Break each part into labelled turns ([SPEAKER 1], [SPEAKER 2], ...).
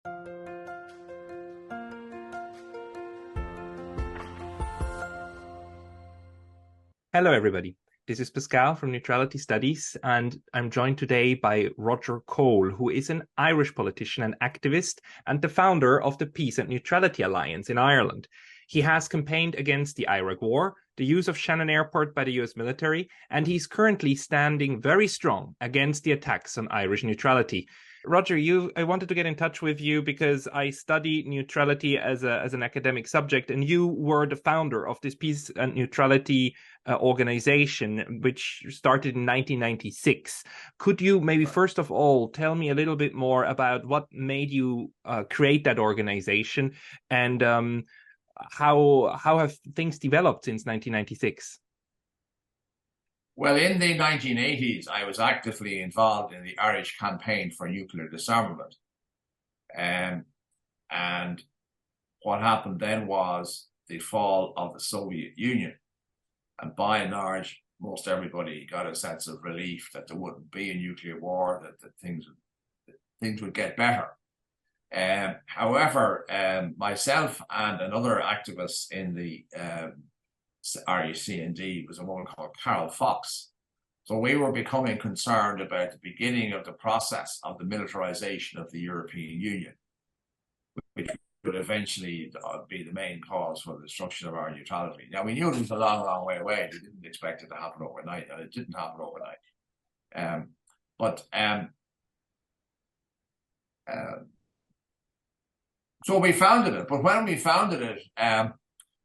[SPEAKER 1] Hello, everybody. This is Pascal from Neutrality Studies, and I'm joined today by Roger Cole, who is an Irish politician and activist and the founder of the Peace and Neutrality Alliance in Ireland. He has campaigned against the Iraq War, the use of Shannon Airport by the US military, and he's currently standing very strong against the attacks on Irish neutrality. Roger, I wanted to get in touch with you because I study neutrality as an academic subject, and you were the founder of this Peace and Neutrality organization, which started in 1996. Could you maybe first of all tell me a little bit more about what made you create that organization, and how have things developed since 1996?
[SPEAKER 2] Well, in the 1980s, I was actively involved in the Irish campaign for nuclear disarmament. And what happened then was the fall of the Soviet Union. And by and large, most everybody got a sense of relief that there wouldn't be a nuclear war, that things would get better. However, myself and another activist in the Irish CND was a woman called 𝗟𝗘𝗧. So we were becoming concerned about the beginning of the process of the militarization of the European Union, which would eventually be the main cause for the destruction of our neutrality. Now, we knew it was a long, long way away. We didn't expect it to happen overnight, and it didn't happen overnight. So we founded it. But when we founded it,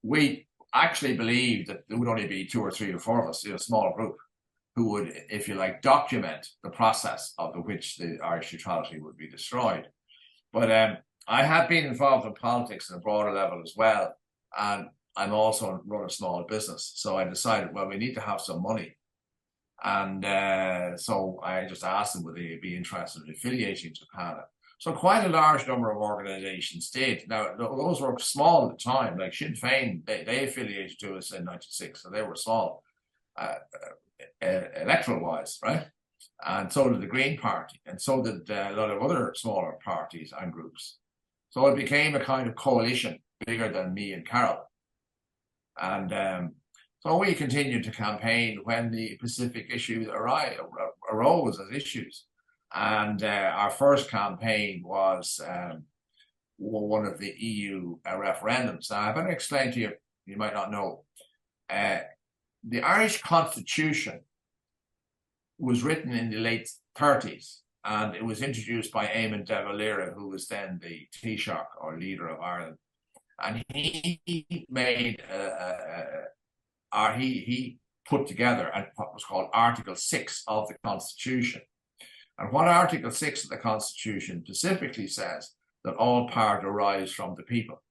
[SPEAKER 2] we actually believed that there would only be 2 or 3 or 4 of us in a small group who would, if you like, document the process of which the Irish neutrality would be destroyed. But I have been involved in politics at a broader level as well, and I'm also run a small business. So I decided, well, we need to have some money. And so I just asked them would they be interested in affiliating to PANA. So quite a large number of organizations did. Now, those were small at the time, like Sinn Féin, they affiliated to us in 96, so they were small, electoral-wise, right? And so did the Green Party, and so did a lot of other smaller parties and groups. So it became a kind of coalition bigger than me and Carol. And so we continued to campaign when the Pacific issues arose as issues. And our first campaign was one of the EU referendums. Now, I better explain to you, you might not know, the Irish Constitution was written in the late 30s, and it was introduced by 𝗟𝗓𝗓, who was then the Taoiseach, or leader of Ireland. And he made, he put together what was called Article 6 of the Constitution. And what Article 6 of the Constitution specifically says, that all power derives from the people.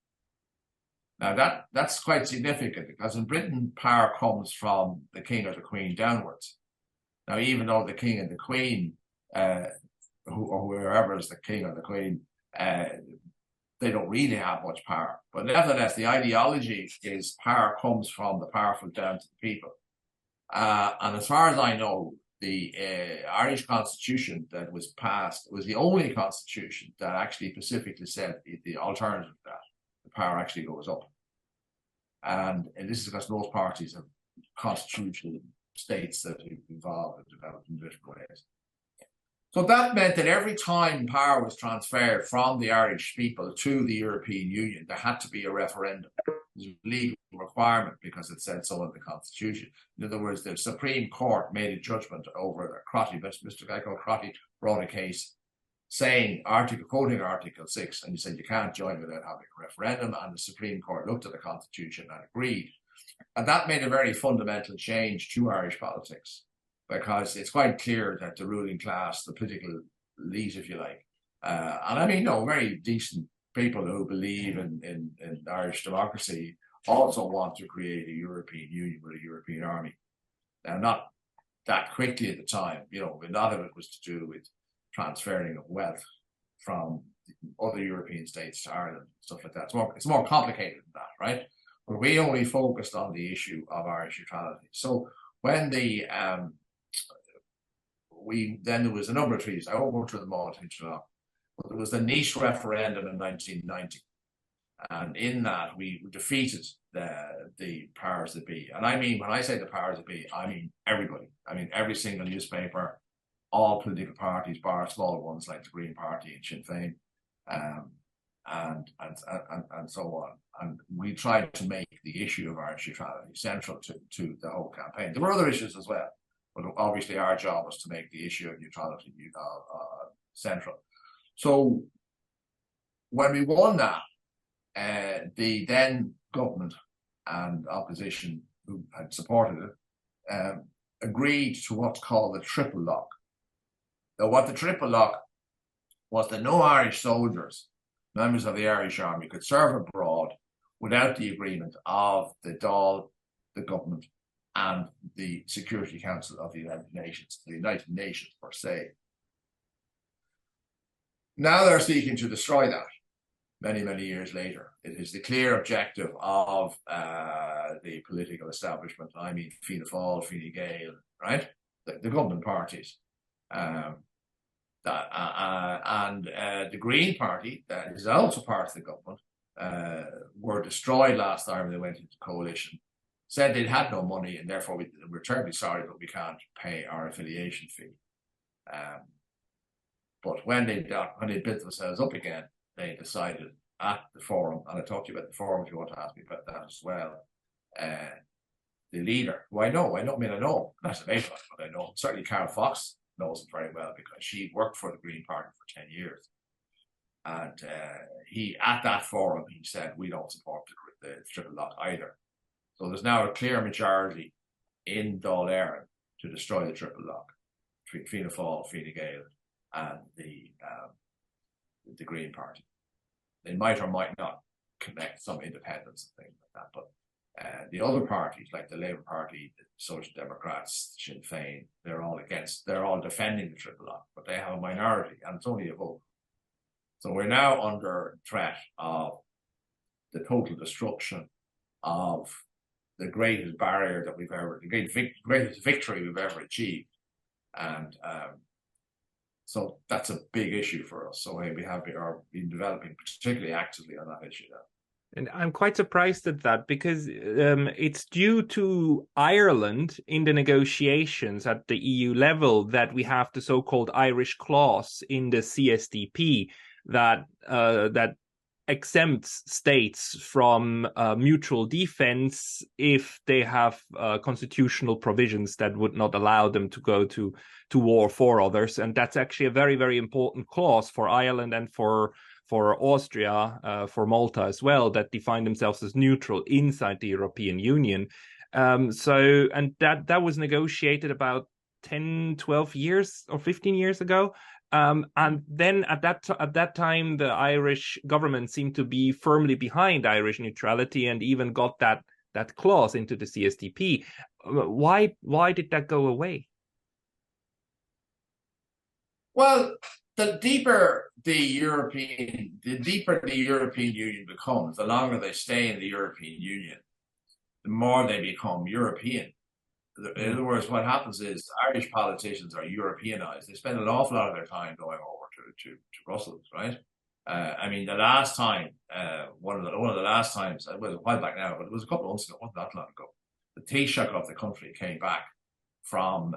[SPEAKER 2] Now that's quite significant, because in Britain, power comes from the king or the queen downwards. Now, even though the king and the queen, or whoever is the king or the queen, they don't really have much power. But nevertheless, the ideology is power comes from the powerful down to the people. And as far as I know, the Irish Constitution that was passed was the only constitution that actually specifically said the alternative to that, the power actually goes up. And this is because most parties have constitutional states that have evolved and developed in different ways. So that meant that every time power was transferred from the Irish people to the European Union, there had to be a referendum. It was a legal requirement because it said so in the Constitution. In other words, the Supreme Court made a judgment over 𝗏𝗏𝗧. Mr. guy called 𝗏𝗏𝗧 brought a case saying, quoting Article 6, and he said you can't join without having a referendum, and the Supreme Court looked at the Constitution and agreed. And that made a very fundamental change to Irish politics, because it's quite clear that the ruling class, the political elite, if you like, and I mean, no, very decent people who believe in Irish democracy also want to create a European Union with a European army. Now, not that quickly at the time, you know, a lot of it was to do with transferring of wealth from other European states to Ireland, stuff like that. It's more complicated than that, right? But we only focused on the issue of Irish neutrality. So when then there was a number of treaties. I won't go through them all. But there was the Nice referendum in 1990. And in that, we defeated the powers that be. And I mean, when I say the powers that be, I mean everybody. I mean every single newspaper, all political parties, bar small ones like the Green Party and Sinn Féin, and so on. And we tried to make the issue of Irish neutrality central to the whole campaign. There were other issues as well, but obviously our job was to make the issue of neutrality central. So when we won that, the then government and opposition who had supported it agreed to what's called the triple lock. Now, what the triple lock was that no Irish soldiers, members of the Irish Army, could serve abroad without the agreement of the Dáil, the government, and the Security Council of the United Nations per se. Now they're seeking to destroy that. Many, many years later, it is the clear objective of the political establishment. I mean, Fianna Fáil, Fine Gael, right? The government parties, and the Green Party, that is also part of the government, were destroyed last time they went into coalition. Said they'd had no money, and therefore we're terribly sorry, but we can't pay our affiliation fee. But when they built themselves up again, they decided at the forum, and I talked to you about the forum if you want to ask me about that as well. The leader, who I know, not a nation, but I know, certainly Carol Fox knows him very well because she worked for the Green Party for 10 years. And he, at that forum, he said, we don't support the triple lock either. So there's now a clear majority in Dáil Éireann to destroy the triple lock between Fianna Fáil, Fine Gael, and the Green Party. They might or might not connect some independents and things like that, but the other parties, like the Labour Party, the Social Democrats, Sinn Féin, they're all defending the triple lock, but they have a minority, and it's only a vote. So we're now under threat of the total destruction of the greatest barrier that we've ever, the greatest victory we've ever achieved, and so that's a big issue for us. So we have been developing particularly actively on that issue now.
[SPEAKER 1] And I'm quite surprised at that because it's due to Ireland in the negotiations at the EU level that we have the so-called Irish clause in the CSDP that exempts states from mutual defense if they have constitutional provisions that would not allow them to go to war for others. And that's actually a very, very important clause for Ireland and for Austria, for Malta as well, that define themselves as neutral inside the European Union. And that was negotiated about 10, 12 years or 15 years ago. And then at that time, the Irish government seemed to be firmly behind Irish neutrality and even got that clause into the CSDP. Why did that go away?
[SPEAKER 2] Well, the deeper the European Union becomes, the longer they stay in the European Union, the more they become European. In other words, what happens is Irish politicians are Europeanized. They spend an awful lot of their time going over to Brussels, right? I mean, the last time, one of the last times, it was a while back now, but it was a couple of months ago, wasn't that long ago. The Taoiseach of the country came back from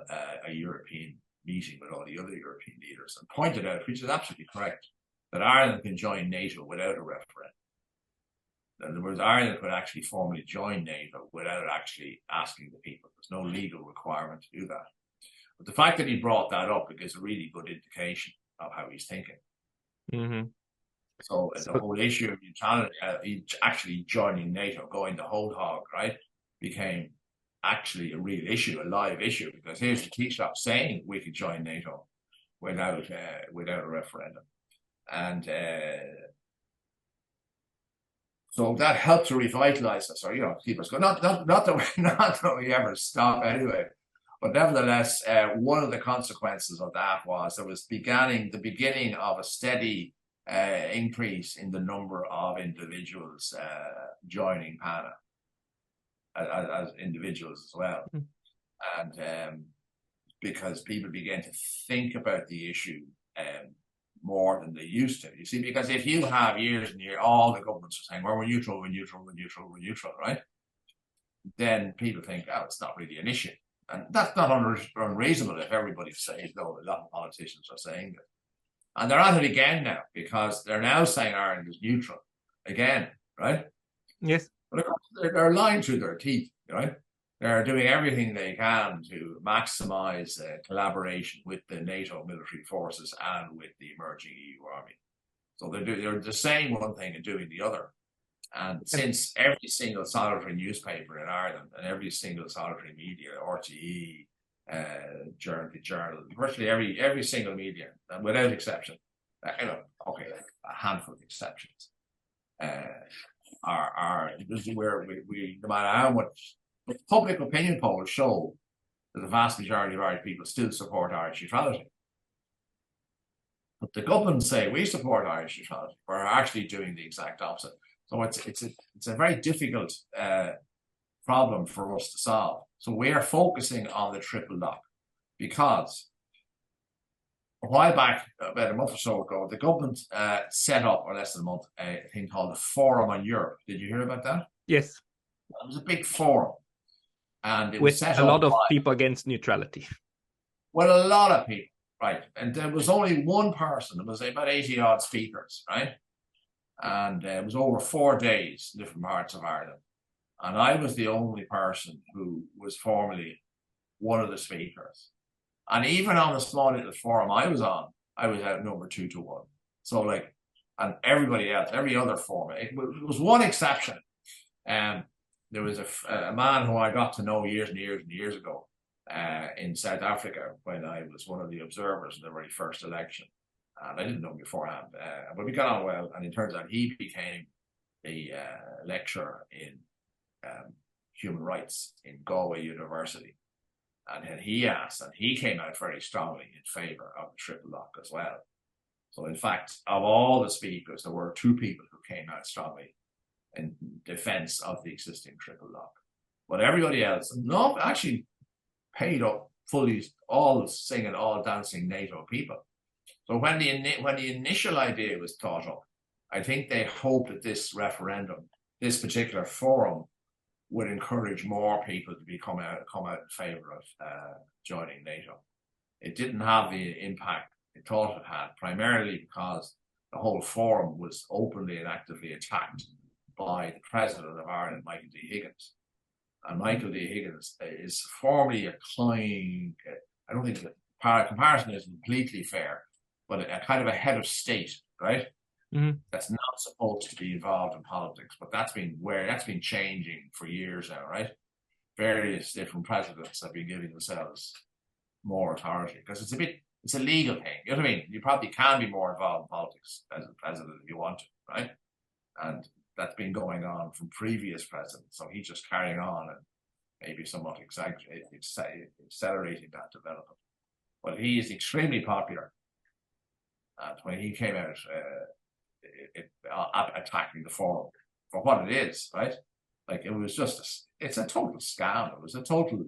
[SPEAKER 2] a European meeting with all the other European leaders and pointed out, which is absolutely correct, that Ireland can join NATO without a referendum. In other words, Ireland could actually formally join NATO without actually asking the people. There's no legal requirement to do that. But the fact that he brought that up gives a really good indication of how he's thinking.
[SPEAKER 1] Mm-hmm.
[SPEAKER 2] So the whole issue of neutrality, actually joining NATO, going the whole hog, right, became actually a real issue, a live issue, because here's the Taoiseach saying we could join NATO without a referendum. And so that helped to revitalize us, or keep us going. Not that we ever stop anyway, but nevertheless, one of the consequences of that was there was the beginning of a steady increase in the number of individuals joining PANA as individuals as well, and because people began to think about the issue more than they used to. You see, because if you have years and years, all the governments are saying, well, we're neutral, right? Then people think, oh, it's not really an issue. And that's not unreasonable if everybody says, no, a lot of politicians are saying that. And they're at it again now, because they're now saying Ireland is neutral again, right?
[SPEAKER 1] Yes.
[SPEAKER 2] But of course, they're lying through their teeth, right? They're doing everything they can to maximize collaboration with the NATO military forces and with the emerging EU army. So they're saying one thing and doing the other. And since every single solitary newspaper in Ireland and every single solitary media, 𝗓𝗃, 𝗔𝗯𝐺𝗂𝘁𝗧, virtually every single media, without exception, okay, a handful of exceptions, are where we no matter how much public opinion polls show that the vast majority of Irish people still support Irish neutrality. But the government say we support Irish neutrality. We're actually doing the exact opposite. So it's a very difficult problem for us to solve. So we are focusing on the triple lock because a while back, about a month or so ago, the government set up, or less than a month, a thing called the Forum on Europe. Did you hear about that?
[SPEAKER 1] Yes.
[SPEAKER 2] It was a big forum. And it
[SPEAKER 1] with
[SPEAKER 2] was set
[SPEAKER 1] a
[SPEAKER 2] up
[SPEAKER 1] lot of
[SPEAKER 2] by,
[SPEAKER 1] people against neutrality.
[SPEAKER 2] Well, a lot of people, right? And there was only one person. There was about 80 odd speakers, right? And it was over 4 days in different parts of Ireland. And I was the only person who was formally one of the speakers. And even on the small little forum I was outnumbered 2-1. So like, and everybody else, every other forum, it was one exception. There was a man who I got to know years and years and years ago in South Africa when I was one of the observers in the very first election. And I didn't know him beforehand, but we got on well. And it turns out he became a lecturer in human rights in Galway University. And then he came out very strongly in favor of the triple lock as well. So in fact, of all the speakers, there were 2 people who came out strongly in defense of the existing triple lock. But everybody else, no, actually paid up fully, all singing, all dancing NATO people. So when the initial idea was thought up, I think they hoped that this referendum, this particular forum, would encourage more people to come out in favor of joining NATO. It didn't have the impact it thought it had, primarily because the whole forum was openly and actively attacked by the President of Ireland, Michael D. Higgins. And Michael D. Higgins is formally a kind, I don't think the comparison is completely fair, but a kind of a head of state, right? Mm-hmm. That's not supposed to be involved in politics, but that's been changing for years now, right? Various different presidents have been giving themselves more authority because it's a legal thing. You know what I mean? You probably can be more involved in politics as a president if you want to, right? And that's been going on from previous presidents. So he's just carrying on and maybe somewhat accelerating that development. But he is extremely popular. And when he came out attacking the forum for what it is, right? Like it was just it's a total scam. It was a total,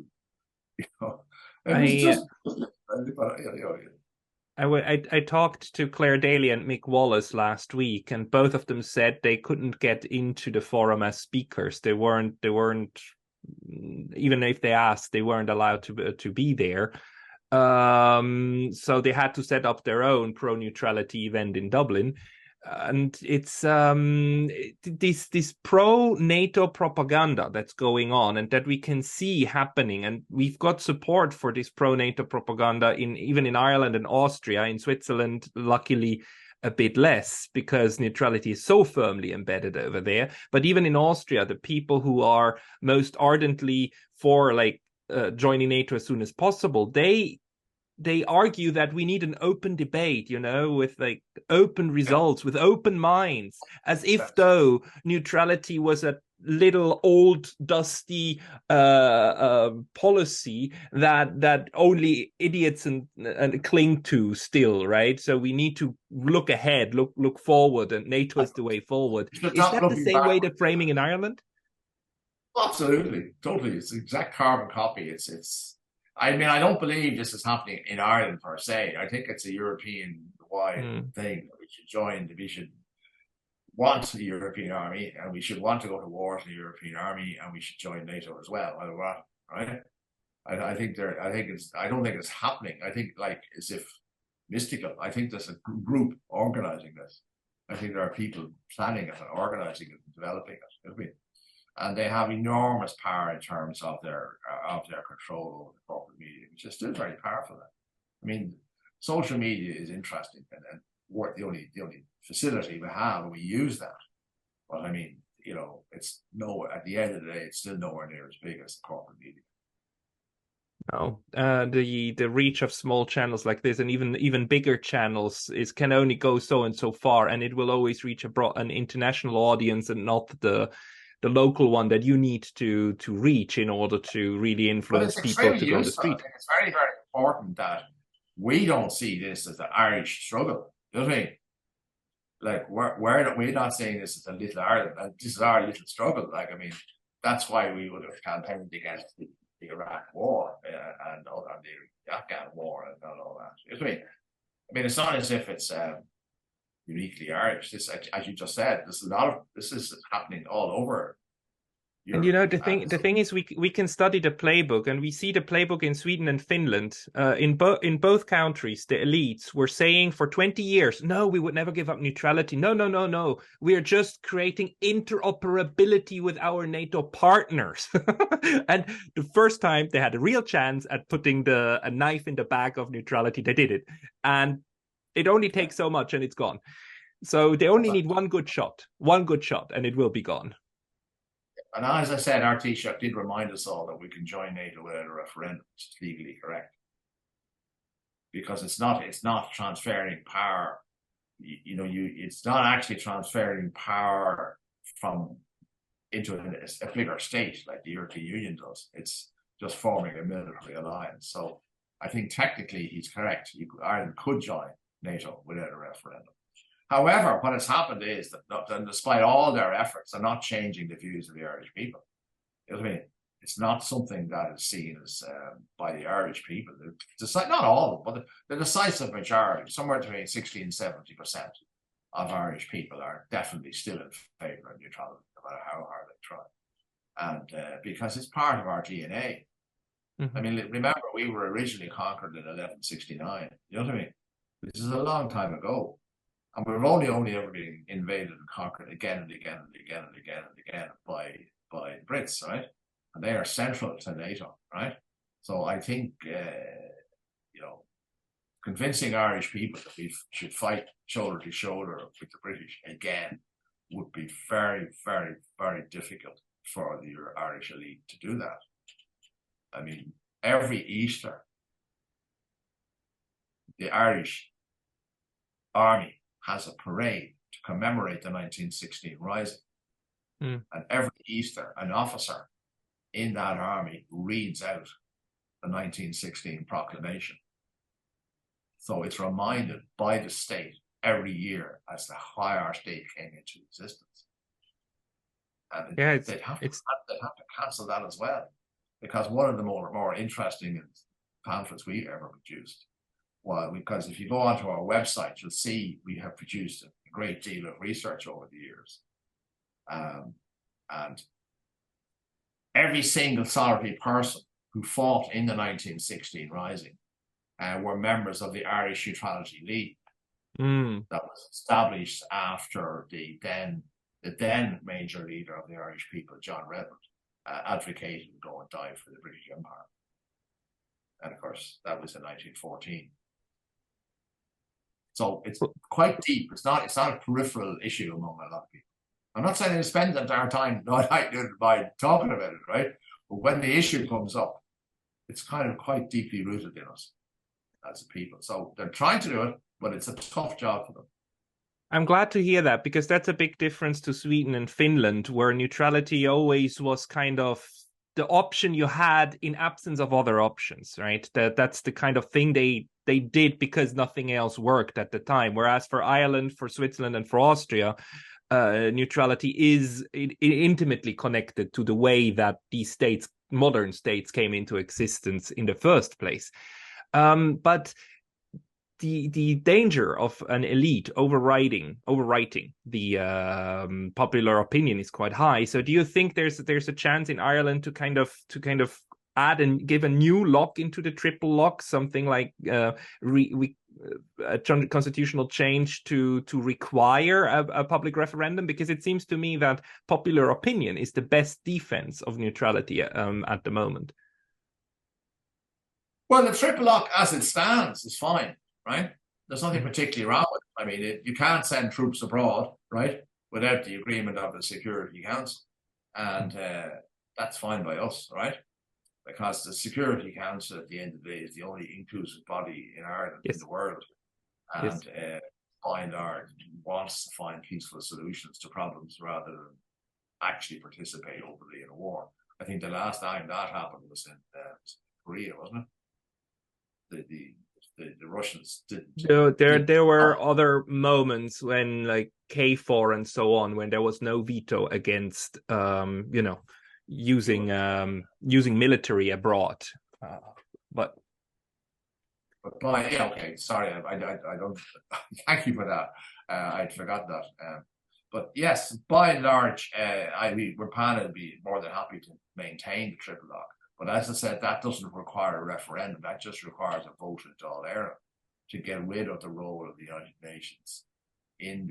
[SPEAKER 1] I talked to Claire Daly and Mick Wallace last week, and both of them said they couldn't get into the forum as speakers. They weren't even if they asked, they weren't allowed to be there. So they had to set up their own pro-neutrality event in Dublin. And it's this pro-NATO propaganda that's going on and that we can see happening. And we've got support for this pro-NATO propaganda even in Ireland and Austria. In Switzerland, luckily, a bit less because neutrality is so firmly embedded over there. But even in Austria, the people who are most ardently for joining NATO as soon as possible, they argue that we need an open debate, with open results, with open minds, as if though neutrality was a little old dusty policy that only idiots and cling to still, right? So we need to look ahead, look forward, and NATO is the way forward. Is that the same way they're framing in Ireland?
[SPEAKER 2] Absolutely, totally. It's the exact carbon copy. I mean, I don't believe this is happening in Ireland per se. I think it's a European wide thing. We should want the European army, and we should want to go to war with the European army, and we should join NATO as well. Right? I don't think it's happening. I think, like, as if mystical. I think there's a group organizing this. I think there are people planning it and organizing it and developing it. And they have enormous power in terms of their control over the corporate media, which is still very powerful. I mean, social media is interesting, and we're the only facility we have, and we use that. But I mean, it's at the end of the day, it's still nowhere near as big as the corporate media.
[SPEAKER 1] No, the reach of small channels like this, and even bigger channels, can only go so and so far, and it will always reach an international audience, and not the local one that you need to reach in order to really influence people to go on the street.
[SPEAKER 2] It's very, very important that we don't see this as an Irish struggle. You know what I mean? Like, we're not saying this is a little Ireland. This is our little struggle. Like, I mean, that's why we would have campaigned against the Iraq war and the Afghan war and all that. You know what I mean, it's not as if it's uniquely Irish. This, as you just said, this is happening all over Europe.
[SPEAKER 1] And the thing is, we can study the playbook, and we see the playbook in Sweden and Finland. In both countries, the elites were saying for 20 years, no, we would never give up neutrality. No. We are just creating interoperability with our NATO partners. And the first time they had a real chance at putting a knife in the back of neutrality, they did it. And it only takes so much, and it's gone. So they only need one good shot, and it will be gone.
[SPEAKER 2] And as I said, our Taoiseach did remind us all that we can join NATO without a referendum, which is legally correct. Because it's not transferring power. It's not actually transferring power into a bigger state like the European Union does. It's just forming a military alliance. So I think technically he's correct. Ireland could join NATO without a referendum. However, what has happened is that despite all their efforts, they're not changing the views of the Irish people. You know what I mean? It's not something that is seen as by the Irish people. Not all of them, but the decisive majority, somewhere between 60 and 70% of Irish people are definitely still in favour of neutrality, no matter how hard they try. And because it's part of our DNA. Mm-hmm. I mean, remember, we were originally conquered in 1169. You know what I mean? This is a long time ago. And we've only ever been invaded and conquered again and again and again and again and again by Brits, right? And they are central to NATO, right? So I think, convincing Irish people that we should fight shoulder to shoulder with the British again would be very, very, very difficult for the Irish elite to do that. I mean, every Easter, the Irish army has a parade to commemorate the 1916 Rising. And every Easter, an officer in that army reads out the 1916 proclamation. So it's reminded by the state every year as to why our state came into existence. And they'd have to cancel that as well, because one of the more interesting pamphlets we've ever produced, because if you go onto our website, you'll see we have produced a great deal of research over the years. And every single solitary person who fought in the 1916 Rising were members of the Irish Neutrality League that was established after the then major leader of the Irish people, John Redmond, advocated to go and die for the British Empire. And of course, that was in 1914. So it's quite deep. It's not a peripheral issue among a lot of people. I'm not saying to spend the entire time by talking about it, right? But when the issue comes up, it's kind of quite deeply rooted in us as a people. So they're trying to do it, but it's a tough job for them.
[SPEAKER 1] I'm glad to hear that, because that's a big difference to Sweden and Finland, where neutrality always was kind of the option you had in absence of other options, right? That's the kind of thing they did because nothing else worked at the time. Whereas for Ireland, for Switzerland, and for Austria, neutrality is intimately connected to the way that these states, modern states, came into existence in the first place. But the danger of an elite overwriting the popular opinion is quite high. So do you think there's a chance in Ireland to kind of add and give a new lock into the triple lock, something like a constitutional change to require a public referendum? Because it seems to me that popular opinion is the best defense of neutrality at the moment.
[SPEAKER 2] Well, the triple lock as it stands is fine, right? There's nothing particularly wrong with it. I mean, you can't send troops abroad, right, without the agreement of the Security Council. And that's fine by us, right? Because the Security Council, at the end of the day, is the only inclusive body in Ireland, in the world. And by and large, wants to find peaceful solutions to problems rather than actually participate openly in a war. I think the last time that happened was in Korea, wasn't it? The Russians didn't.
[SPEAKER 1] There were other moments when, like KFOR and so on, when there was no veto against using military abroad, but
[SPEAKER 2] okay, sorry, I don't. Thank you for that. I'd forgot that. But yes, by and large, we're PANA would be more than happy to maintain the triple lock. But as I said, that doesn't require a referendum. That just requires a vote in 𝗟𝗘𝗧 to get rid of the role of the United Nations in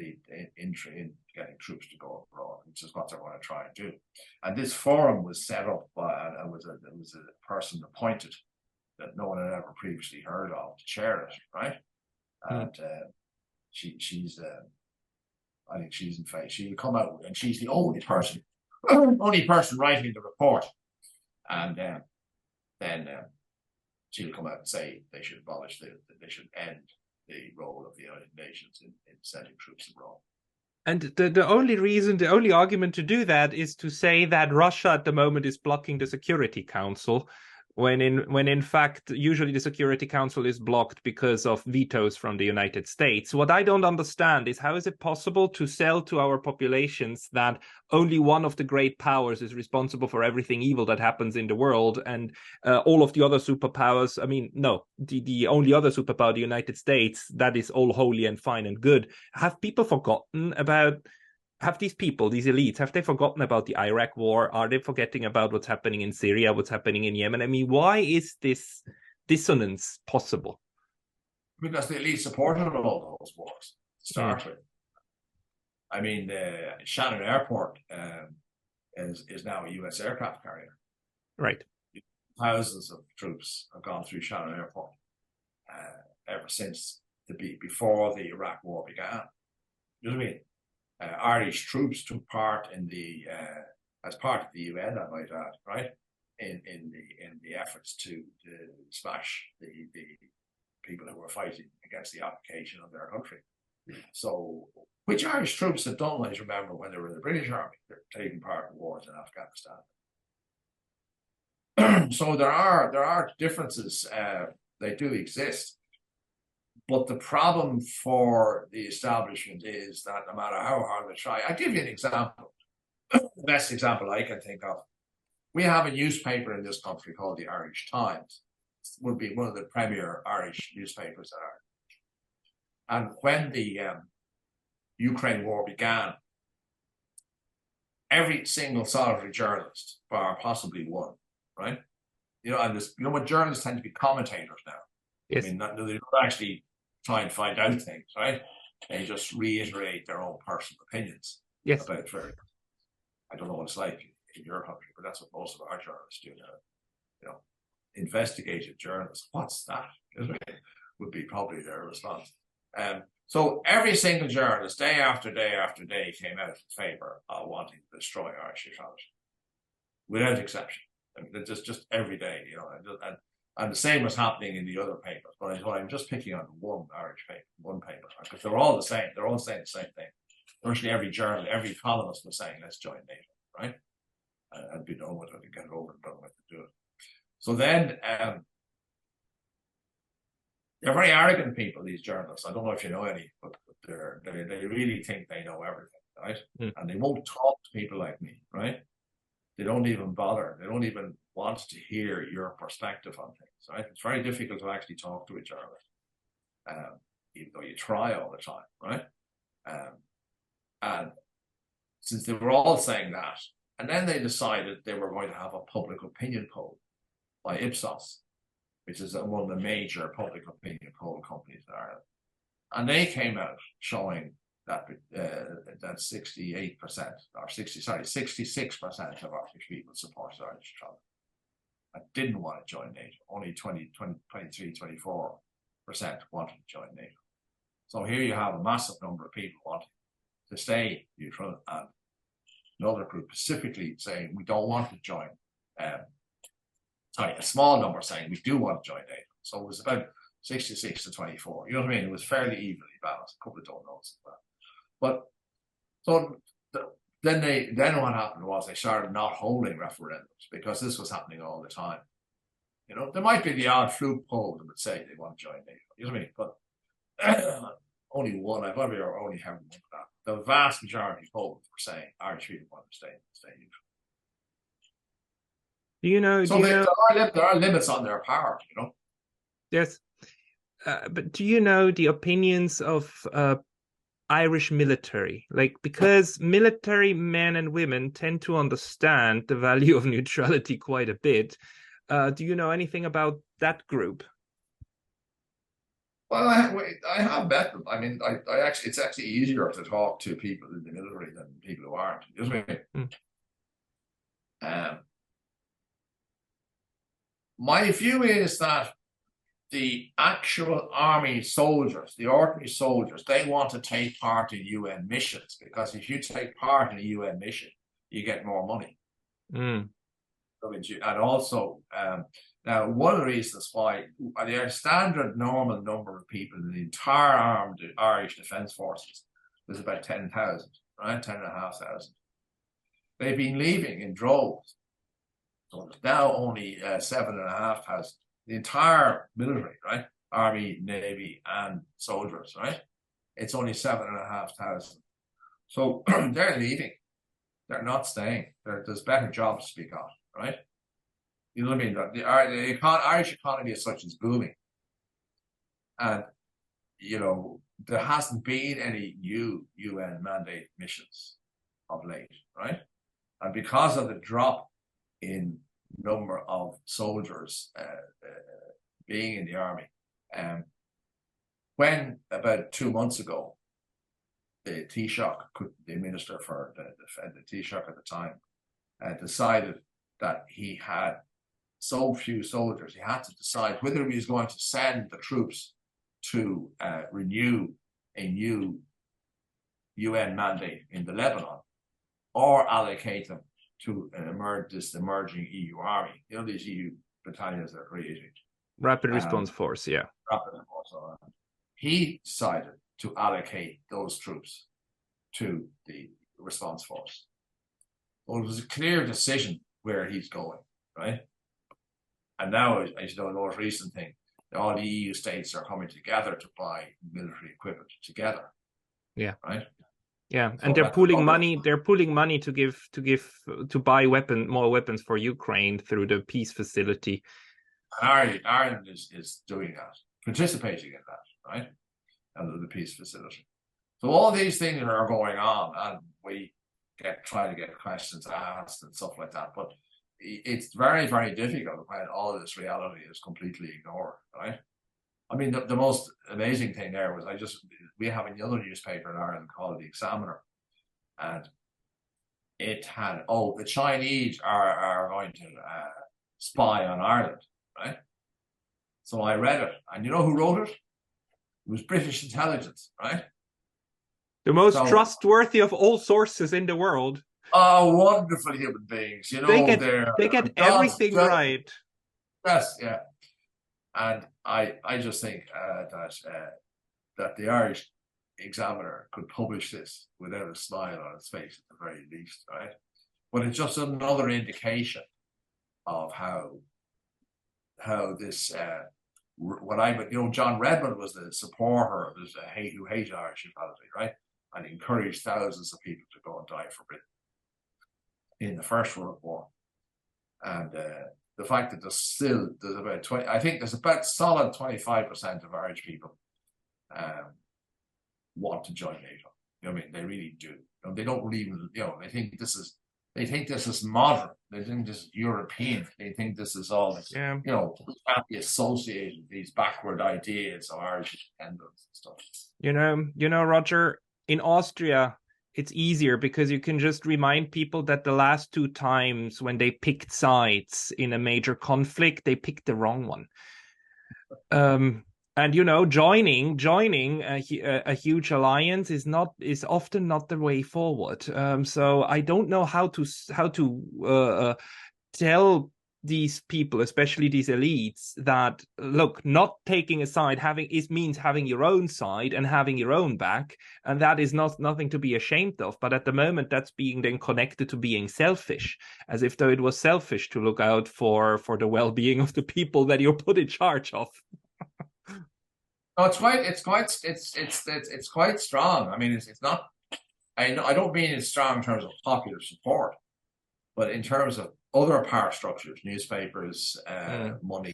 [SPEAKER 2] getting troops to go abroad, which is what they're going to try and do. And this forum was set up by, and was a person appointed that no one had ever previously heard of to chair it, right? And she's I think she's in fact, she'll come out and she's the only person writing the report. And then she'll come out and say they should abolish they should end the role of the United Nations in sending troops abroad.
[SPEAKER 1] And the only argument to do that is to say that Russia at the moment is blocking the Security Council, when in fact usually the Security Council is blocked because of vetoes from the United States. What I don't understand is, how is it possible to sell to our populations that only one of the great powers is responsible for everything evil that happens in the world, and all of the other superpowers, I mean, no, the only other superpower, the United States, that is all holy and fine and good. Have people forgotten about Have these people, these elites, have they forgotten about the Iraq war? Are they forgetting about what's happening in Syria, what's happening in Yemen? I mean, why is this dissonance possible?
[SPEAKER 2] Because the elite supported all those wars to start with. I mean, Shannon Airport is now a US aircraft carrier.
[SPEAKER 1] Right.
[SPEAKER 2] Thousands of troops have gone through Shannon Airport ever since before the Iraq war began. You know what I mean? Irish troops took part in the as part of the UN, I might add, right, in the efforts to smash the people who were fighting against the occupation of their country. So, which Irish troops that don't always remember when they were in the British Army, they're taking part in wars in Afghanistan. So there are differences. They do exist. But the problem for the establishment is that no matter how hard they try, I'll give you an example. The best example I can think of. We have a newspaper in this country called the Irish Times. It would be one of the premier Irish newspapers in Ireland. And when the Ukraine war began, every single solitary journalist, bar possibly one, right? You know, and what journalists tend to be commentators now.
[SPEAKER 1] Yes.
[SPEAKER 2] I mean, they don't actually try and find out things, right? They just reiterate their own personal opinions about very. I don't know what it's like in your country, but that's what most of our journalists do now. You know, investigative journalists. What's that? Would be probably their response. So every single journalist, day after day after day, came out in favor of wanting to destroy Irish neutrality, without exception. I mean, just every day, you know, and the same was happening in the other papers. But I'm just picking on one Irish paper, because they're all the same. They're all saying the same thing. Virtually every journal, every columnist was saying, "Let's join NATO," right? And be done with it and get it over and done with to do it. So then, they're very arrogant people, these journalists. I don't know if you know any, but they really think they know everything, right? And they won't talk to people like me, right? They don't even bother. They don't even want to hear your perspective on things, right? It's very difficult to actually talk to a journalist. even though you try all the time, right? And since they were all saying that, and then they decided they were going to have a public opinion poll by Ipsos, which is one of the major public opinion poll companies in Ireland. And they came out showing that 68% or 66% of Irish people support Irish neutrality. I didn't want to join NATO. Only 23, 24% wanted to join NATO. So here you have a massive number of people wanting to stay neutral, and another group specifically saying we don't want to join. A small number saying we do want to join NATO. So it was about 66 to 24. You know what I mean? It was fairly evenly balanced. A couple of don't knows as well. But so then what happened was they started not holding referendums because this was happening all the time. You know, there might be the odd fluke poll that would say they want to join NATO. You know what I mean? But only one. I probably only have one of that. The vast majority of polls were saying Irish people want to stay neutral.
[SPEAKER 1] Do you know?
[SPEAKER 2] There are limits on their power. You know.
[SPEAKER 1] Yes, but do you know the opinions of Irish military? Like, because military men and women tend to understand the value of neutrality quite a bit. Do you know anything about that group?
[SPEAKER 2] Well, I have met them. I mean, I actually, it's actually easier to talk to people in the military than people who aren't. You know what I mean? My view is that the actual army soldiers, the ordinary soldiers, they want to take part in UN missions, because if you take part in a UN mission, you get more money. And also, now one of the reasons why the standard normal number of people in the entire armed Irish Defence Forces is about 10,000, right? 10,500. They've been leaving in droves. So there's now only 7,500. The entire military, right? Army, Navy, and soldiers, right? It's only 7,500. So they're leaving. They're not staying. There's better jobs to be got, right? You know what I mean? The Irish economy as such is booming. And, you know, there hasn't been any new UN mandate missions of late, right? And because of the drop in number of soldiers being in the army, when about 2 months ago, the Taoiseach, the minister for the Taoiseach at the time, decided that he had so few soldiers, he had to decide whether he was going to send the troops to renew a new UN mandate in the Lebanon, or allocate them to this emerging EU army. You know, these EU battalions are creating.
[SPEAKER 1] Rapid Response Force, yeah.
[SPEAKER 2] Rapid Response Force. He decided to allocate those troops to the response force. Well, it was a clear decision where he's going, right? And now, as you know, the most recent thing, all the EU states are coming together to buy military equipment together. Yeah. Right.
[SPEAKER 1] Yeah, and they're pooling money. They're pooling money to buy more weapons for Ukraine through the peace facility.
[SPEAKER 2] Ireland is doing that, participating in that, right, under the peace facility. So all these things are going on, and we try to get questions asked and stuff like that. But it's very, very difficult when all of this reality is completely ignored, right? I mean, the most amazing thing there was we have another newspaper in Ireland called The Examiner, and it had, the Chinese are going to spy on Ireland, right? So I read it, and you know who wrote it? It was British intelligence, right?
[SPEAKER 1] The most trustworthy of all sources in the world.
[SPEAKER 2] Oh, wonderful human beings! You know,
[SPEAKER 1] they get everything right.
[SPEAKER 2] Yes, yeah. And I just think that the Irish Examiner could publish this without a smile on its face at the very least, right? But it's just another indication of how this John Redmond was the supporter of this who hated Irish equality, right? And encouraged thousands of people to go and die for Britain in the First World War. And the fact that there's about 20, I think there's about solid 25% of Irish people want to join NATO. You know what I mean? They really do. You know, they don't even, you know, they think this is modern. They think this is European. They think this is all,
[SPEAKER 1] Yeah.
[SPEAKER 2] you know, can't be associated with these backward ideas of Irish independence and stuff.
[SPEAKER 1] You know, Roger, in Austria, it's easier because you can just remind people that the last 2 times when they picked sides in a major conflict, they picked the wrong one. And you know, joining a huge alliance is often not the way forward. So I don't know how to tell these people, especially these elites, that look, not taking a side means having your own side and having your own back, and that is nothing to be ashamed of. But at the moment, that's being then connected to being selfish, as if though it was selfish to look out for the well-being of the people that you're put in charge of.
[SPEAKER 2] No, it's quite strong. I mean, it's not. I don't mean it's strong in terms of popular support, but in terms of other power structures, newspapers, money.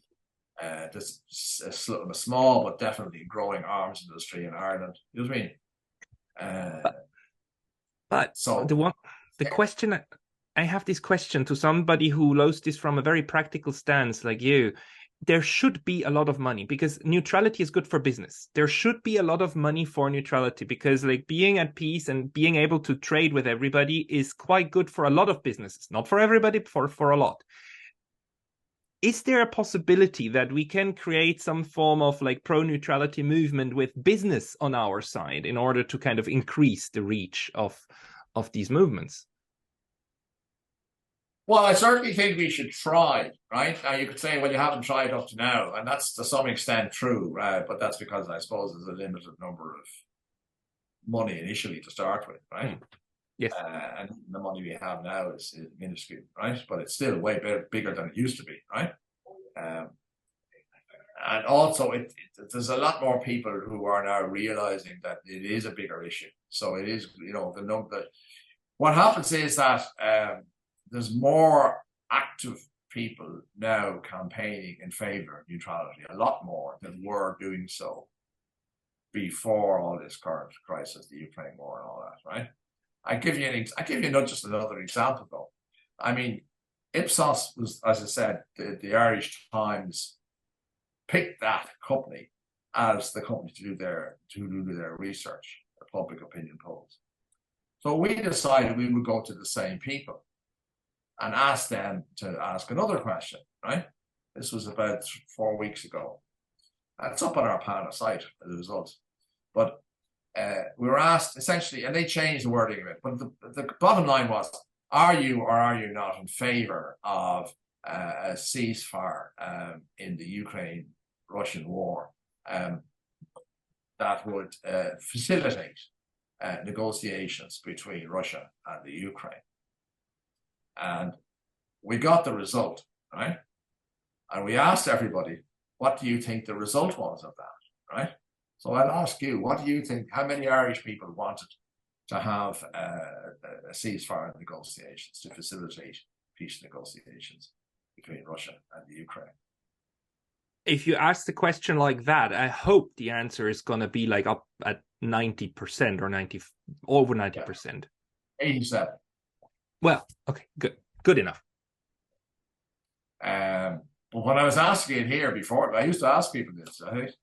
[SPEAKER 2] There's a small but definitely growing arms industry in Ireland. You know what I mean?
[SPEAKER 1] But so the question, I have this question to somebody who knows this from a very practical stance like you. There should be a lot of money because neutrality is good for business. There should be a lot of money for neutrality because like being at peace and being able to trade with everybody is quite good for a lot of businesses. Not for everybody, but for a lot. Is there a possibility that we can create some form of like pro-neutrality movement with business on our side in order to kind of increase the reach of these movements?
[SPEAKER 2] Well, I certainly think we should try, right? Now, you could say, well, you haven't tried up to now, and that's to some extent true, but that's because I suppose there's a limited number of money initially to start with, right?
[SPEAKER 1] Yes.
[SPEAKER 2] And the money we have now is minuscule, right? But it's still way bigger than it used to be, right? And also, there's a lot more people who are now realizing that it is a bigger issue. So it is, you know, what happens is that there's more active people now campaigning in favor of neutrality, a lot more than were doing so before all this current crisis, the Ukraine war and all that, right? I give you not just another example though. I mean, Ipsos was, as I said, the Irish Times picked that company as the company to do their research, their public opinion polls. So we decided we would go to the same people and ask them to ask another question, right? This was about 4 weeks ago. It's up on our PANA site, the results. But we were asked essentially, and they changed the wording of it, but the bottom line was, are you or are you not in favor of a ceasefire in the Ukraine-Russian war that would facilitate negotiations between Russia and the Ukraine? And we got the result, right? And we asked everybody, what do you think the result was of that, right? So I'll ask you, what do you think, how many Irish people wanted to have a ceasefire negotiations to facilitate peace negotiations between Russia and the Ukraine?
[SPEAKER 1] If you ask the question like that, I hope the answer is going to be like up at 90% or over 90%.
[SPEAKER 2] 87.
[SPEAKER 1] Well, okay, good enough.
[SPEAKER 2] But when I was asking it here before, I used to ask people this, right?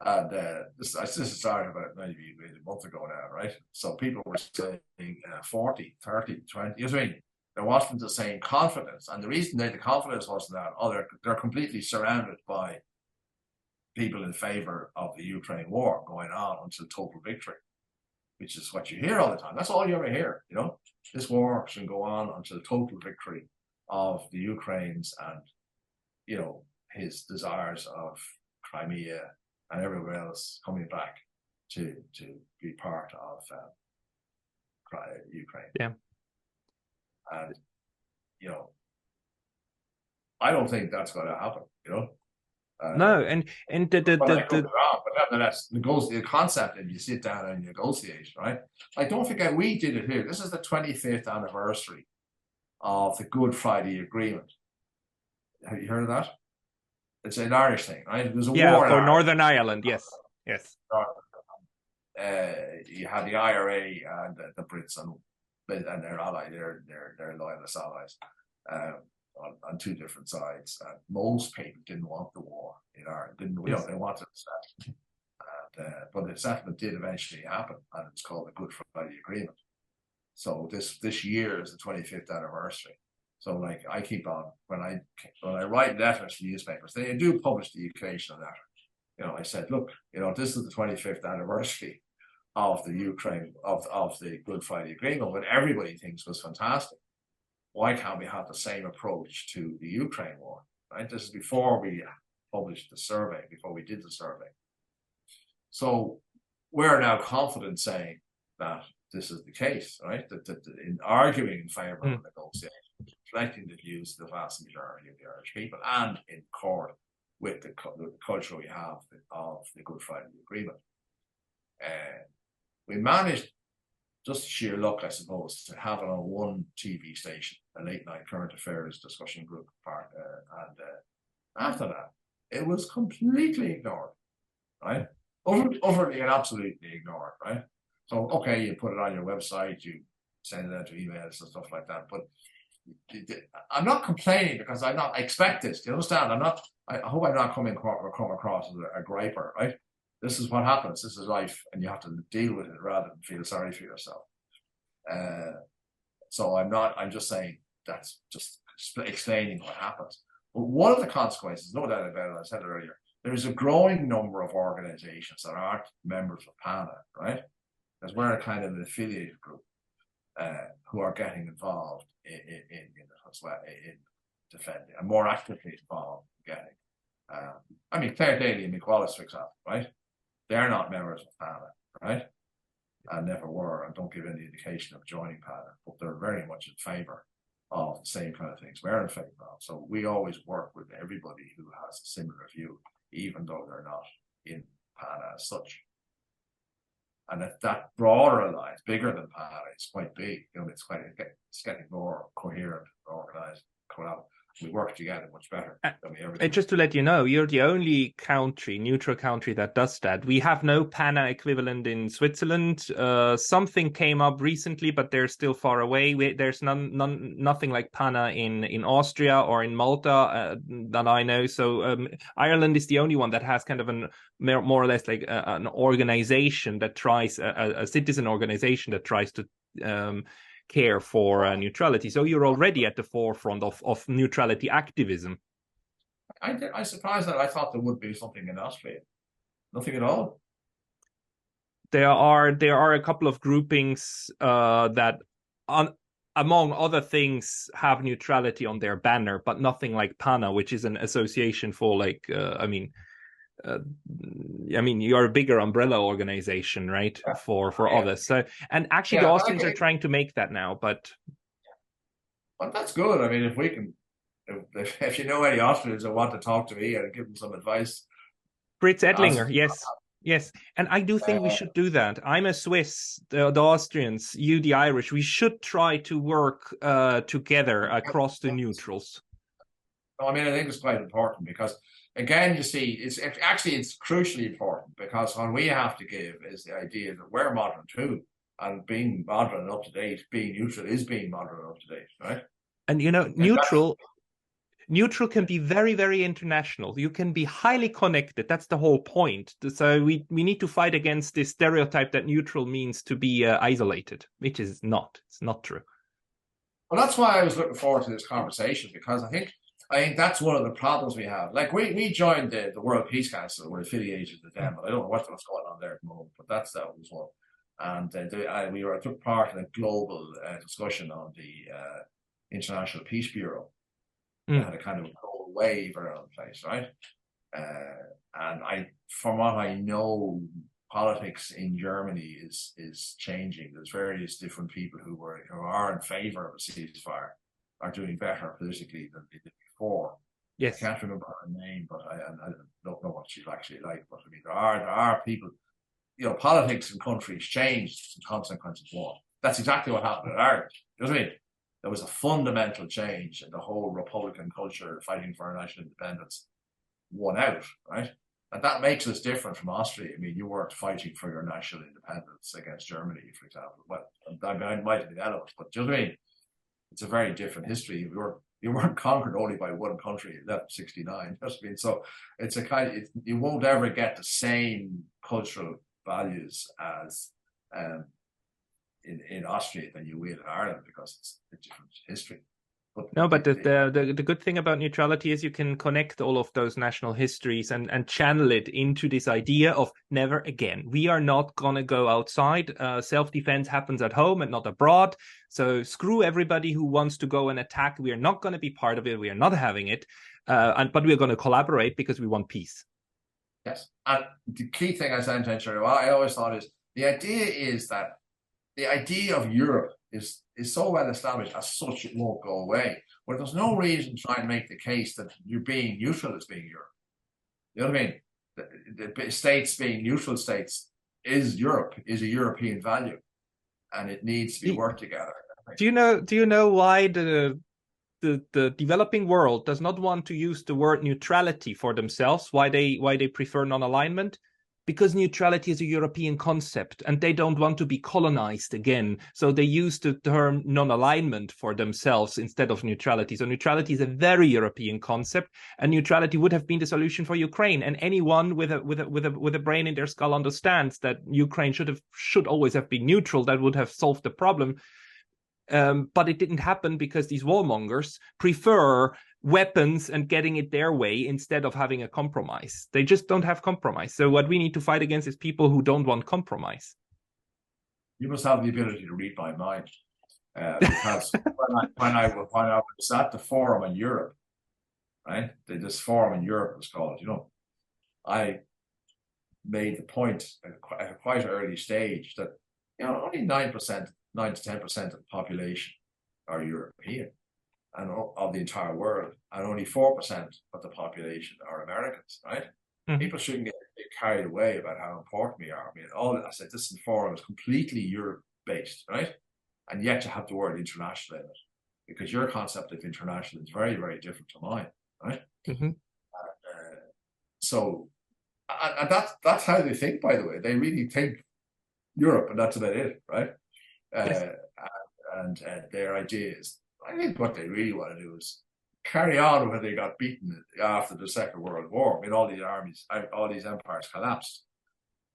[SPEAKER 2] And this started about maybe a month ago now, right? So people were saying 40, 30, 20, you know what I mean? There wasn't the same confidence. And the reason the confidence wasn't that, they're completely surrounded by people in favor of the Ukraine war going on until total victory, which is what you hear all the time. That's all you ever hear, you know? This war can go on until total victory of the Ukrainians and, you know, his desires of Crimea and everywhere else coming back to be part of Ukraine.
[SPEAKER 1] Yeah.
[SPEAKER 2] And, you know, I don't think that's going to happen, you know?
[SPEAKER 1] No, and but
[SPEAKER 2] nevertheless, the concept that you sit down and negotiate, right? Like, don't forget, we did it here. This is the 25th anniversary of the Good Friday Agreement. Have you heard of that? It's an Irish thing, right? There's a war
[SPEAKER 1] for Northern Ireland, yes.
[SPEAKER 2] you had the IRA and the Brits and their ally, their loyalist allies, on two different sides. And most people didn't want the war in Ireland. They wanted a settlement. But the settlement did eventually happen, and it's called the Good Friday Agreement. So this year is the 25th anniversary. So like I keep on when I write letters to newspapers, they do publish the occasional letter. I said, look, this is the 25th anniversary of the Ukraine of the Good Friday Agreement, when everybody thinks was fantastic. Why can't we have the same approach to the Ukraine war? Right? This is before we published the survey, before we did the survey. So we're now confident saying that this is the case, right? That in arguing in favour of negotiation, reflecting the views of the vast majority of the Irish people, and in accord with the culture we have of the Good Friday Agreement. We managed, just sheer luck, I suppose, to have it on one TV station, a late night current affairs discussion group part, and after that, it was completely ignored, right? Utterly and absolutely ignored, right? So, okay, you put it on your website, you send it out to emails and stuff like that, but I'm not complaining because I expect this. Do you understand? I hope I'm not come across as a griper, right? This is what happens. This is life, and you have to deal with it rather than feel sorry for yourself. So I'm just saying that's just explaining what happens. But one of the consequences, no doubt about it, I said it earlier, there's a growing number of organizations that aren't members of PANA, right? Because we're a kind of an affiliated group who are getting involved in defending, and more actively involved in getting. 𝗡𝗲𝗂𝗂𝘁𝗁𝗂𝗁 and 𝗦𝗂𝘂𝘂𝘁𝗂𝘁, for example, right? They're not members of PANA, right? And never were, and don't give any indication of joining PANA, but they're very much in favour of the same kind of things we're in favour of. So we always work with everybody who has a similar view, even though they're not in PANA as such. And that broader alliance, bigger than PANA, it's quite big. It's getting more coherent, organised, collaborative. We work together much better than we ever did.
[SPEAKER 1] And just to let you know, you're the only neutral country that does that. We have no PANA equivalent in Switzerland. Something came up recently, but they're still far away. There's nothing like PANA in Austria or in Malta that I know. So Ireland is the only one that has kind of more or less like an organization that tries, a citizen organization that tries to care for neutrality. So you're already at the forefront of neutrality activism.
[SPEAKER 2] I'm surprised that I thought there would be something in Austria. Nothing at all.
[SPEAKER 1] There are a couple of groupings that, among other things, have neutrality on their banner, but nothing like PANA, which is an association for like you're a bigger umbrella organization, right? Yeah. For others. So, and actually, the Austrians are trying to make that now, but
[SPEAKER 2] well, that's good. I mean, if we can, if you know any Austrians that want to talk to me and give them some advice,
[SPEAKER 1] 𝗔𝗯𝗂𝗧𝗦, yes, and I do think we should do that. I'm a Swiss, the Austrians, you the Irish. We should try to work together across the neutrals.
[SPEAKER 2] I mean, I think it's quite important because, again, you see, it's crucially important because what we have to give is the idea that we're modern too, and being modern and up to date, being neutral is being modern and up to date, right?
[SPEAKER 1] And neutral can be very, very international. You can be highly connected. That's the whole point. So we need to fight against this stereotype that neutral means to be isolated, which is not. It's not true.
[SPEAKER 2] Well, that's why I was looking forward to this conversation, because I think that's one of the problems we have. Like we joined the World Peace Council, we're affiliated with them, but I don't know what's going on there at the moment, but that was one. And I took part in a global discussion on the International Peace Bureau. They had a kind of global wave around the place, right? And from what I know, politics in Germany is changing. There's various different people who are in favour of a ceasefire are doing better politically than they did before. Yes. I can't remember her name, but I don't know what she's actually like. But I mean, there are people, politics in countries changed as a consequence of war. That's exactly what happened in Ireland. You know what I mean? There was a fundamental change, and the whole Republican culture fighting for national independence won out, right? And that makes us different from Austria. I mean, you weren't fighting for your national independence against Germany, for example. Well, I might have been elements, but do you know what I mean? It's a very different history. You weren't conquered only by one country in 1969. I mean, so it's a kind of, you won't ever get the same cultural values as in Austria than you will in Ireland, because it's a different history.
[SPEAKER 1] No, but the good thing about neutrality is you can connect all of those national histories and channel it into this idea of never again. We are not going to go outside. Self-defense happens at home and not abroad. So screw everybody who wants to go and attack. We are not going to be part of it. We are not having it. But we are going to collaborate because we want peace.
[SPEAKER 2] Yes. And the key thing I said to I always thought is the idea of Europe is so well established as such it won't go away. But there's no reason to try and make the case that you being neutral is being Europe. You know what I mean? The states being neutral states is Europe, is a European value, and it needs to be worked together.
[SPEAKER 1] Do you know why the developing world does not want to use the word neutrality for themselves? Why they prefer non-alignment? Because neutrality is a European concept and they don't want to be colonized again. So they use the term non-alignment for themselves instead of neutrality. So neutrality is a very European concept, and neutrality would have been the solution for Ukraine. And anyone with a brain in their skull understands that Ukraine should always have been neutral. That would have solved the problem. But it didn't happen because these warmongers prefer weapons and getting it their way instead of having a compromise. They just don't have compromise. So what we need to fight against is people who don't want compromise.
[SPEAKER 2] You must have the ability to read my mind, because when I was at the forum in Europe, right? This forum in Europe was called. You know, I made the point at a quite early stage that only 9 to 10% of the population are European, and of the entire world, and only 4% of the population are Americans, right? Mm-hmm. People shouldn't get carried away about how important we are. I mean, I said this forum is completely Europe-based, right? And yet you have the word international in it, because your concept of international is very, very different to mine, right? Mm-hmm. So that's how they think, by the way. They really think Europe, and that's about it, right? Yes. And their idea is, I think what they really want to do is carry on when they got beaten after the Second World War. I mean, all these empires collapsed.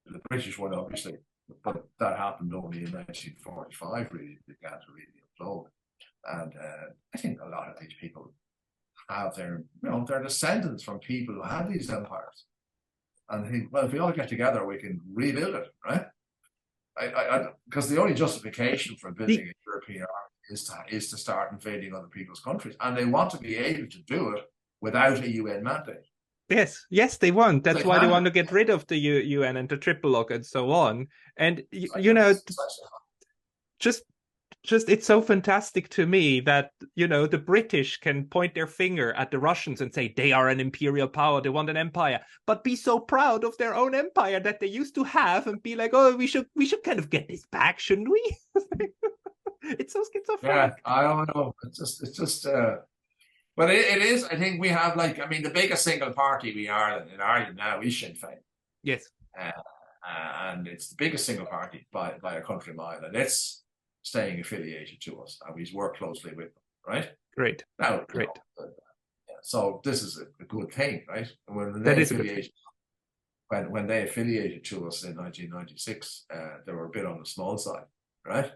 [SPEAKER 2] The British one, obviously, but that happened only in 1945, really. It began to really implode. And I think a lot of these people have their descendants from people who had these empires. And I think, well, if we all get together, we can rebuild it, right? Because the only justification for building a European army is to start invading other people's countries, and they want to be able to do it without a UN mandate.
[SPEAKER 1] Yes, they want. That's why they want to get rid of the UN and the 𝗔𝗂𝘂𝘁𝗏 and so on. And just it's so fantastic to me that the British can point their finger at the Russians and say they are an imperial power, they want an empire, but be so proud of their own empire that they used to have and be like, oh, we should kind of get this back, shouldn't we? It's so schizophrenic.
[SPEAKER 2] Yeah, I don't know. It's just but it is. I think we have the biggest single party in Ireland now is Sinn Féin.
[SPEAKER 1] Yes.
[SPEAKER 2] And it's the biggest single party by a country mile, and it's staying affiliated to us, and we work closely with them, right?
[SPEAKER 1] Great.
[SPEAKER 2] Now,
[SPEAKER 1] great.
[SPEAKER 2] So this is a good thing, right? When they affiliated to us in 1996, they were a bit on the small side, right?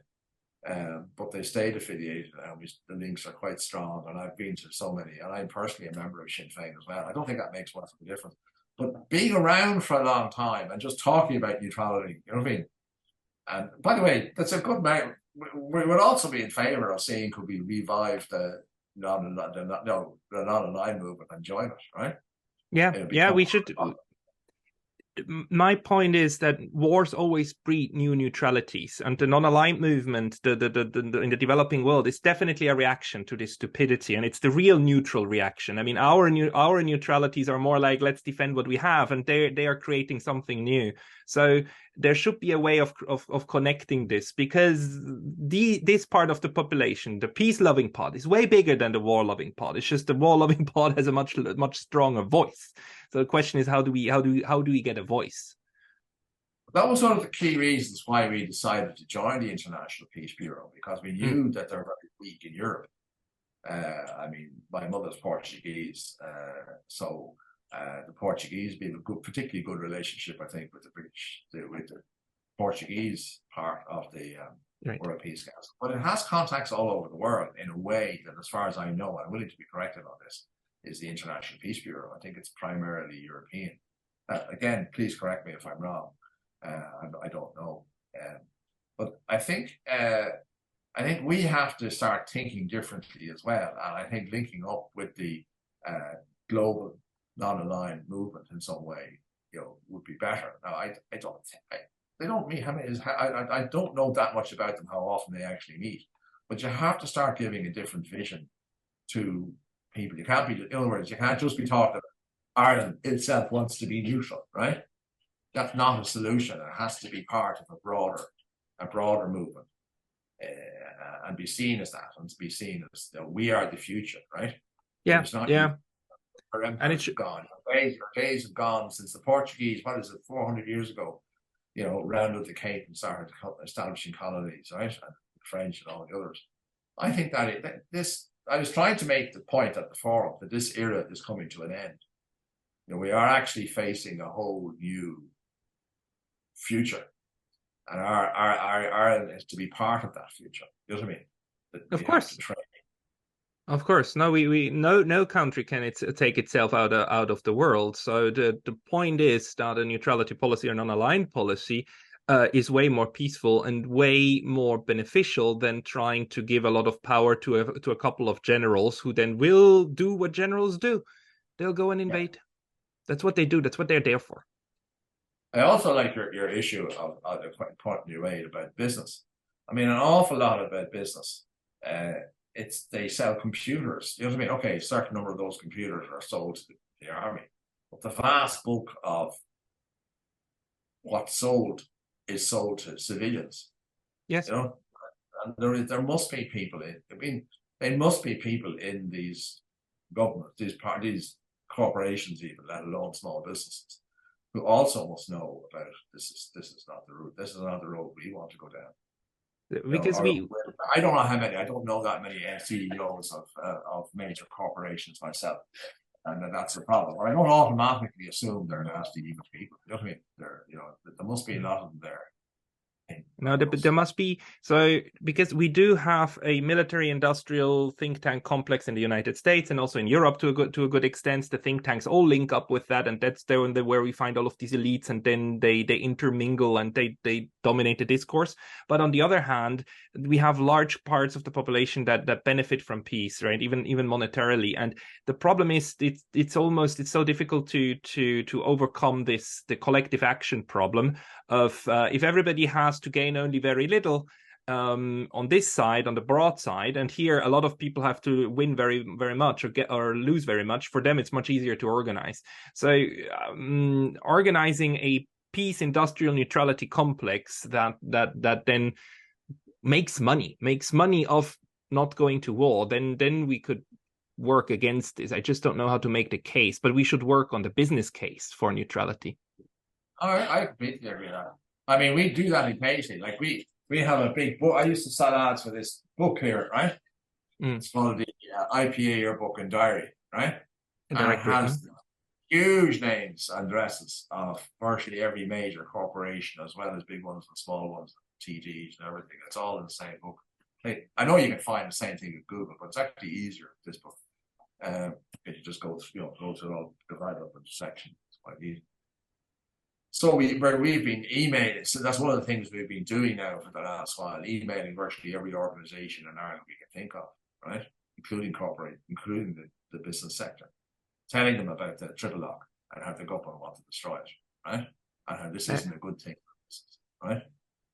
[SPEAKER 2] But they stayed affiliated, and the links are quite strong. And I've been to so many, and I'm personally a member of Sinn Féin as well. I don't think that makes much of a difference. But being around for a long time and just talking about neutrality, you know what I mean? And by the way, that's a good matter. We would also be in favour of seeing could we revive the non-aligned movement and join it, right?
[SPEAKER 1] Yeah, we should. My point is that wars always breed new neutralities, and the non-aligned movement, in the developing world, is definitely a reaction to this stupidity, and it's the real neutral reaction. I mean, our neutralities are more like, let's defend what we have, and they are creating something new. So there should be a way of connecting this, because this part of the population, the peace-loving part, is way bigger than the war-loving part. It's just the war-loving part has a much stronger voice. So the question is, how do we get a voice?
[SPEAKER 2] That was one of the key reasons why we decided to join the International Peace Bureau, because we knew that they're very weak in Europe. I mean, my mother's Portuguese, so the Portuguese being a good, particularly good relationship, I think, with the British, with the Portuguese part of the World Peace Council. But it has contacts all over the world in a way that, as far as I know, I'm willing to be corrected on this, is the International Peace Bureau. I think it's primarily European. Again, please correct me if I'm wrong. I don't know, but I think we have to start thinking differently as well, and I think linking up with the global non-aligned movement in some way, would be better. Now, I don't think they don't meet. I don't know that much about them, how often they actually meet, but you have to start giving a different vision to people. You can't be, in other words, you can't just be talking about Ireland itself wants to be neutral, right? That's not a solution. It has to be part of a broader movement, and be seen as that, and to be seen as we are the future, right?
[SPEAKER 1] Yeah,
[SPEAKER 2] it's not
[SPEAKER 1] yeah.
[SPEAKER 2] Our empire is gone. Our days have gone since the Portuguese. What is it? 400 years ago, rounded the Cape and started establishing colonies, right? And the French and all the others. I think that I was trying to make the point at the forum that this era is coming to an end. We are actually facing a whole new future, and Ireland is to be part of that future. You know what I mean?
[SPEAKER 1] Of course. Of course. No, no country can take itself out of the world. So the point is that a neutrality policy or non-aligned policy is way more peaceful and way more beneficial than trying to give a lot of power to a couple of generals who then will do what generals do. They'll go and invade. Yeah. That's what they do. That's what they're there for.
[SPEAKER 2] I also like your issue of the point you made about business. I mean, an awful lot about business. They sell computers. You know what I mean? Okay, a certain number of those computers are sold to the army, but the vast bulk of what's sold is sold to civilians.
[SPEAKER 1] Yes.
[SPEAKER 2] And there must be people there must be people in these governments, these corporations, even, let alone small businesses, who also must know about this is not the route. This is not the road we want to go down.
[SPEAKER 1] Because
[SPEAKER 2] I don't know how many. I don't know that many CEOs of major corporations myself, and that's the problem. Or I don't automatically assume they're nasty evil people. You know what I mean? There must be a lot of them there.
[SPEAKER 1] No, there must be. So, because we do have a military-industrial think tank complex in the United States and also in Europe to a good extent. The think tanks all link up with that, and that's where we find all of these elites, and then they intermingle and they dominate the discourse. But on the other hand, we have large parts of the population that benefit from peace, right? Even monetarily. And the problem is it's so difficult to overcome the collective action problem of if everybody has to gain only very little on this side, on the broad side, and here a lot of people have to win very, very much or lose very much. For them, it's much easier to organize. So organizing a peace industrial neutrality complex that then makes money of not going to war, then we could work against this. I just don't know how to make the case, but we should work on the business case for neutrality.
[SPEAKER 2] I completely agree with that. I mean, we do that occasionally. Like we have a big book. I used to sell ads for this book here, right? It's called the IPA Yearbook and Diary, right? And it has huge names and addresses of virtually every major corporation, as well as big ones and small ones, TGs and everything. It's all in the same book. I know you can find the same thing with Google, but it's actually easier, this book. If you just go to all, divide it up into sections. It's quite easy. So we've been emailing. So that's one of the things we've been doing now for the last while, emailing virtually every organization in Ireland we can think of, right? Including the business sector, telling them about the 𝗟𝗃𝗧'𝗦 and how the government want to destroy it, right? And how this isn't a good thing for business, right?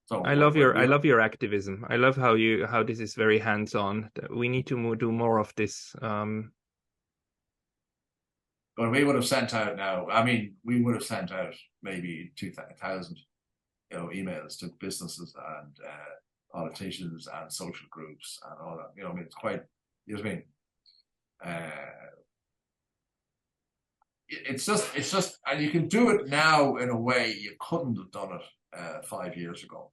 [SPEAKER 2] So I love
[SPEAKER 1] your activism. I love how this is very hands-on. We need to do more of this.
[SPEAKER 2] But we would have sent out we would have sent out maybe 2,000, emails to businesses and politicians and social groups and all that. It's quite, you know what I mean? it's just, and you can do it now in a way you couldn't have done it 5 years ago,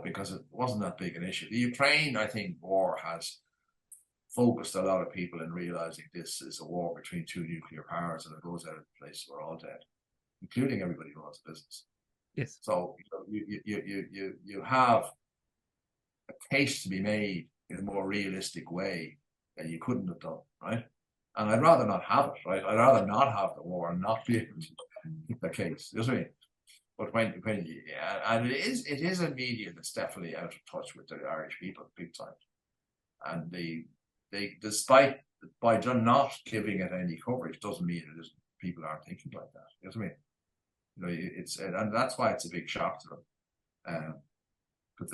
[SPEAKER 2] because it wasn't that big an issue. The Ukraine, I think, war has focused a lot of people in realizing this is a war between two nuclear powers, and it goes out of the place, we're all dead, including everybody who owns a business.
[SPEAKER 1] Yes.
[SPEAKER 2] So you have a case to be made in a more realistic way that you couldn't have done, right? And I'd rather not have it, right? I'd rather not have the war and not be able to keep the case. You know what I mean? But when and it is a media that's definitely out of touch with the Irish people big time. And they despite by not giving it any coverage doesn't mean it isn't, people aren't thinking like that. You know what I mean? And that's why it's a big shock to them. Because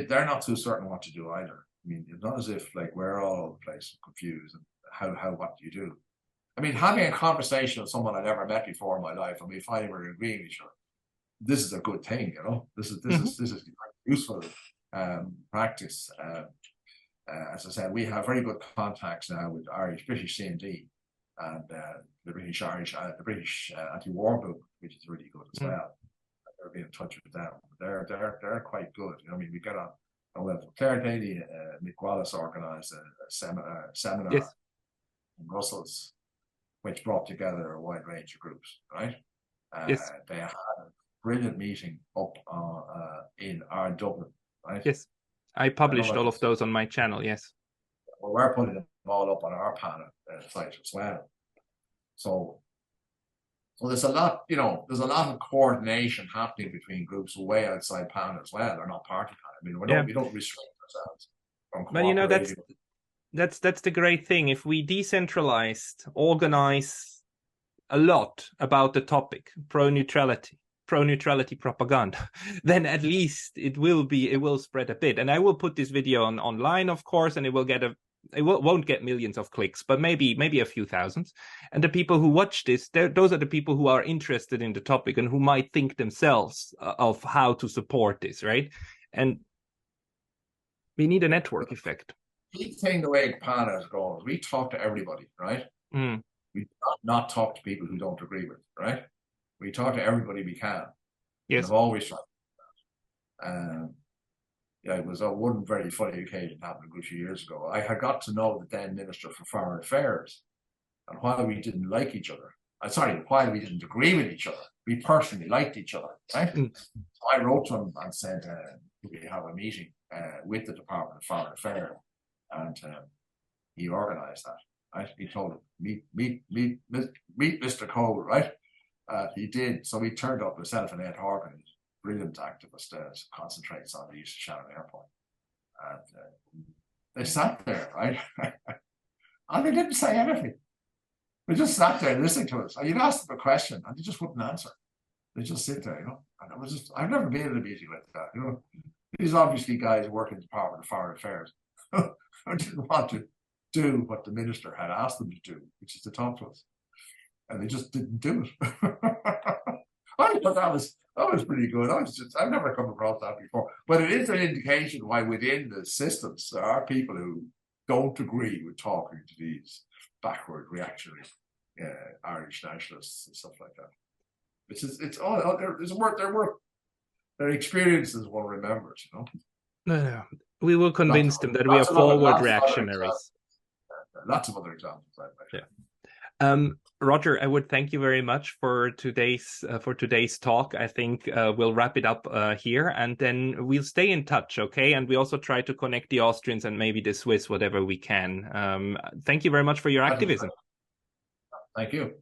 [SPEAKER 2] they're not too certain what to do either. I mean, it's not as if like we're all over the place confused and what do you do? I mean, having a conversation with someone I'd never met before in my life, and we finally were agreeing with each other, this is a good thing, This is useful practice. As I said, we have very good contacts now with British CND and the British anti-war group, which is really good as well. They're being in touch with them. They're quite good. I mean, we get on. Well, 𝗡𝗲𝗂𝗂𝗧𝗦 organised a seminar
[SPEAKER 1] yes.
[SPEAKER 2] in Brussels, which brought together a wide range of groups, right?
[SPEAKER 1] Yes.
[SPEAKER 2] They had a brilliant meeting up in Dublin, right?
[SPEAKER 1] Yes, I published all of those on my channel, yes.
[SPEAKER 2] Well, we're putting them all up on our PANA site as well. So there's a lot, there's a lot of coordination happening between groups way outside PANA as well. They're not party PANA. I mean, we don't restrict ourselves from cooperating.
[SPEAKER 1] But that's the great thing. If we decentralized, organize a lot about the topic, pro-neutrality propaganda, then at least it will spread a bit. And I will put this video online, of course, and it will won't get millions of clicks, but maybe a few thousands. And the people who watch this, those are the people who are interested in the topic and who might think themselves of how to support this, right? And we need a network effect.
[SPEAKER 2] The key thing, the way PANA is going, we talk to everybody, right? We not talk to people who don't agree with, right? We talk to everybody we can.
[SPEAKER 1] Yes.
[SPEAKER 2] I've always tried that. It was one very funny occasion happened a good few years ago. I had got to know the then Minister for Foreign Affairs, and while we didn't like each other, while we didn't agree with each other, we personally liked each other, right? So I wrote to him and said, we have a meeting with the Department of Foreign Affairs, and he organised that, right? He told him, meet Mr. Cole, right? He did. So we turned up myself and 𝗟𝗃𝗧𝗏, brilliant activist, concentrates on the use of Shannon Airport. And they sat there, right? And they didn't say anything. They just sat there listening to us. And you'd ask them a question and they just wouldn't answer. They just sit there, And it was I've never been in a meeting like that, These obviously guys work in the Department of Foreign Affairs who didn't want to do what the minister had asked them to do, which is to talk to us. And they just didn't do it. I thought that was pretty good. I've never come across that before. But it is an indication why within the systems there are people who don't agree with talking to these backward reactionary Irish nationalists and stuff like that. It's all their experiences one remembers,
[SPEAKER 1] No. We will convince them that we are forward reactionaries.
[SPEAKER 2] Lots of other examples.
[SPEAKER 1] Roger, I would thank you very much for today's talk. I think we'll wrap it up here, and then we'll stay in touch, okay? And we also try to connect the Austrians and maybe the Swiss, whatever we can. Thank you very much for your activism.
[SPEAKER 2] Thank you.